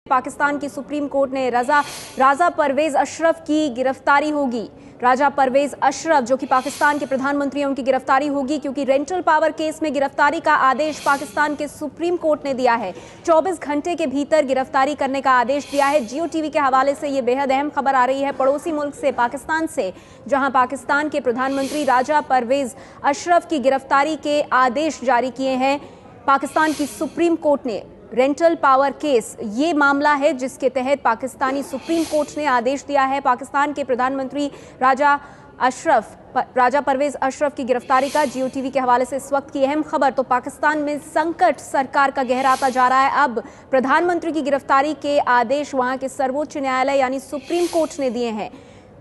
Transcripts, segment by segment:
पाकिस्तान की supreme court ने राजा परवेज अशरफ की गिरफ्तारी होगी। राजा परवेज अशरफ जो कि पाकिस्तान के प्रधानमंत्री हैं, उनकी गिरफ्तारी होगी क्योंकि रेंटल पावर केस में गिरफ्तारी का आदेश पाकिस्तान के सुप्रीम कोर्ट ने दिया है। 24 घंटे के भीतर गिरफ्तारी करने का आदेश दिया है। जियो टीवी के हवाले से ये बेहद अहम खबर आ रही है पड़ोसी मुल्क से, पाकिस्तान से, जहां पाकिस्तान के प्रधानमंत्री राजा परवेज अशरफ की गिरफ्तारी के आदेश जारी किए हैं पाकिस्तान की सुप्रीम कोर्ट ने। रेंटल पावर केस ये मामला है जिसके तहत पाकिस्तानी सुप्रीम कोर्ट ने आदेश दिया है पाकिस्तान के प्रधानमंत्री राजा परवेज अशरफ की गिरफ्तारी का। जियो टीवी के हवाले से इस वक्त की अहम खबर, तो पाकिस्तान में संकट सरकार का गहराता जा रहा है। अब प्रधानमंत्री की गिरफ्तारी के आदेश वहां के सर्वोच्च न्यायालय यानी सुप्रीम कोर्ट ने दिए हैं।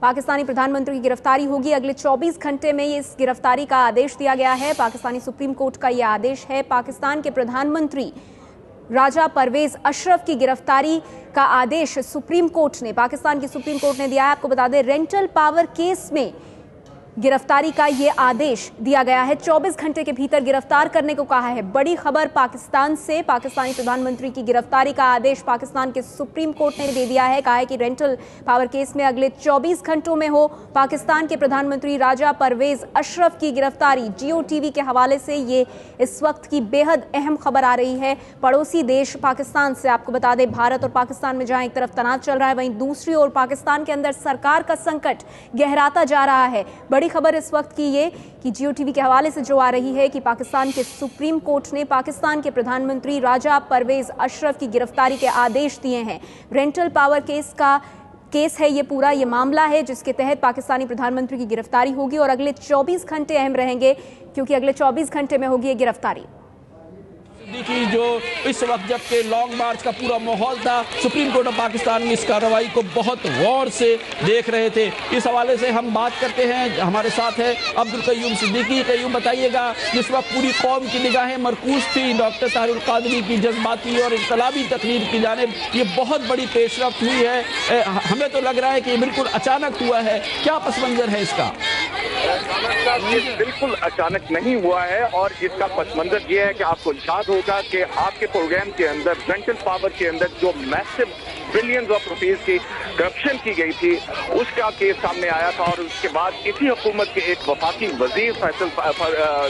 पाकिस्तानी प्रधानमंत्री की गिरफ्तारी होगी। अगले 24 घंटे में इस गिरफ्तारी का आदेश दिया गया है। पाकिस्तानी सुप्रीम कोर्ट का यह आदेश है। पाकिस्तान के प्रधानमंत्री राजा परवेज अशरफ की गिरफ्तारी का आदेश सुप्रीम कोर्ट ने, पाकिस्तान की सुप्रीम कोर्ट ने दिया है। आपको बता दें, रेंटल पावर केस में गिरफ्तारी का ये आदेश दिया गया है। 24 घंटे के भीतर गिरफ्तार करने को कहा है। बड़ी खबर पाकिस्तान से, पाकिस्तानी प्रधानमंत्री की गिरफ्तारी का आदेश पाकिस्तान के सुप्रीम कोर्ट ने दे दिया है। कहा है कि रेंटल पावर केस में अगले 24 घंटों में हो पाकिस्तान के प्रधानमंत्री राजा परवेज अशरफ की गिरफ्तारी। जियो टीवी के हवाले से ये इस वक्त की बेहद अहम खबर आ रही है पड़ोसी देश पाकिस्तान से। आपको बता दें, भारत और पाकिस्तान में जहां एक तरफ तनाव चल रहा है, वहीं दूसरी ओर पाकिस्तान के अंदर सरकार का संकट गहराता जा रहा है। बड़ी खबर इस वक्त की ये कि जियो टीवी के हवाले से जो आ रही है कि पाकिस्तान के सुप्रीम कोर्ट ने पाकिस्तान के प्रधानमंत्री राजा परवेज अशरफ की गिरफ्तारी के आदेश दिए हैं। रेंटल पावर केस है ये पूरा, ये मामला है जिसके तहत पाकिस्तानी प्रधानमंत्री की गिरफ्तारी होगी और अगले 24 घंटे अहम रहेंगे क्योंकि अगले 24 घंटे में होगी ये गिरफ्तारी। की जो इस वक्त जबकि लॉन्ग मार्च का पूरा माहौल था, सुप्रीम कोर्ट ऑफ पाकिस्तान में इस कार्रवाई को बहुत गौर से देख रहे थे। इस हवाले से हम बात करते हैं, हमारे साथ है अब्दुल कय्यूम सिद्दीकी। कय्यूम, बताइएगा, जिस वक्त पूरी कौम की निगाहें मरकूज थी डॉक्टर ताहिरुल कादरी की जज्बाती और इनकलाबी तकरीर की जानिब, ये बहुत बड़ी पेशरफ्त हुई है। हमें तो लग रहा है कि ये बिल्कुल अचानक हुआ है। क्या पस मंजर है इसका? ये बिल्कुल अचानक नहीं हुआ है और इसका पस मंजर ये है कि आपको याद होगा कि आपके प्रोग्राम के अंदर रेंटल पावर के अंदर जो मैसिव बिलियंस ऑफ रुपीस की करप्शन की गई थी उसका केस सामने आया था और उसके बाद इसी हुकूमत के एक वफाकी वजीर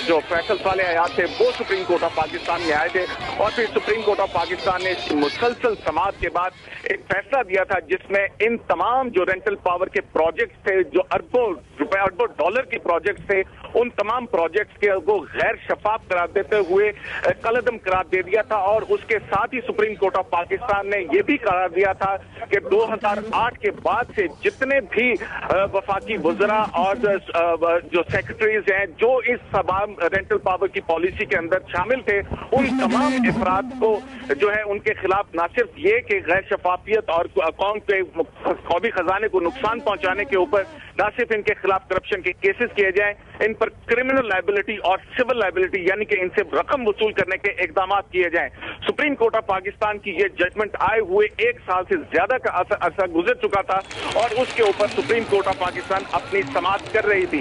जो फैसल साले हयात थे, वो सुप्रीम कोर्ट ऑफ पाकिस्तान में आए थे और फिर सुप्रीम कोर्ट ऑफ पाकिस्तान ने मुसलसल समाअत के बाद एक फैसला दिया था जिसमें इन तमाम जो रेंटल पावर के प्रोजेक्ट्स थे, जो अरबों डॉलर के प्रोजेक्ट्स थे, उन तमाम प्रोजेक्ट्स को गैर शफाफ करार देते हुए कलअदम करार दे दिया था। और उसके साथ ही सुप्रीम कोर्ट ऑफ पाकिस्तान ने यह भी करार दिया था कि 2008 के बाद से जितने भी वफाकी वज़रा और जो सेक्रेटरीज हैं जो इस तमाम रेंटल पावर की पॉलिसी के अंदर शामिल थे, उन तमाम अफराद को जो है उनके खिलाफ न सिर्फ ये कि गैर शफाफियत और कौम के कौमी खजाने को नुकसान पहुंचाने के ऊपर न सिर्फ इनके खिलाफ करप्शन के केसेस किए जाएं, इन पर क्रिमिनल लायबिलिटी और सिविल लायबिलिटी यानी कि इनसे रकम वसूल करने के इकदाम किए जाएं। सुप्रीम कोर्ट ऑफ पाकिस्तान की ये जजमेंट आए हुए 1 साल से ज्यादा का अरसा गुजर चुका था और उसके ऊपर सुप्रीम कोर्ट ऑफ पाकिस्तान अपनी समाअत कर रही थी।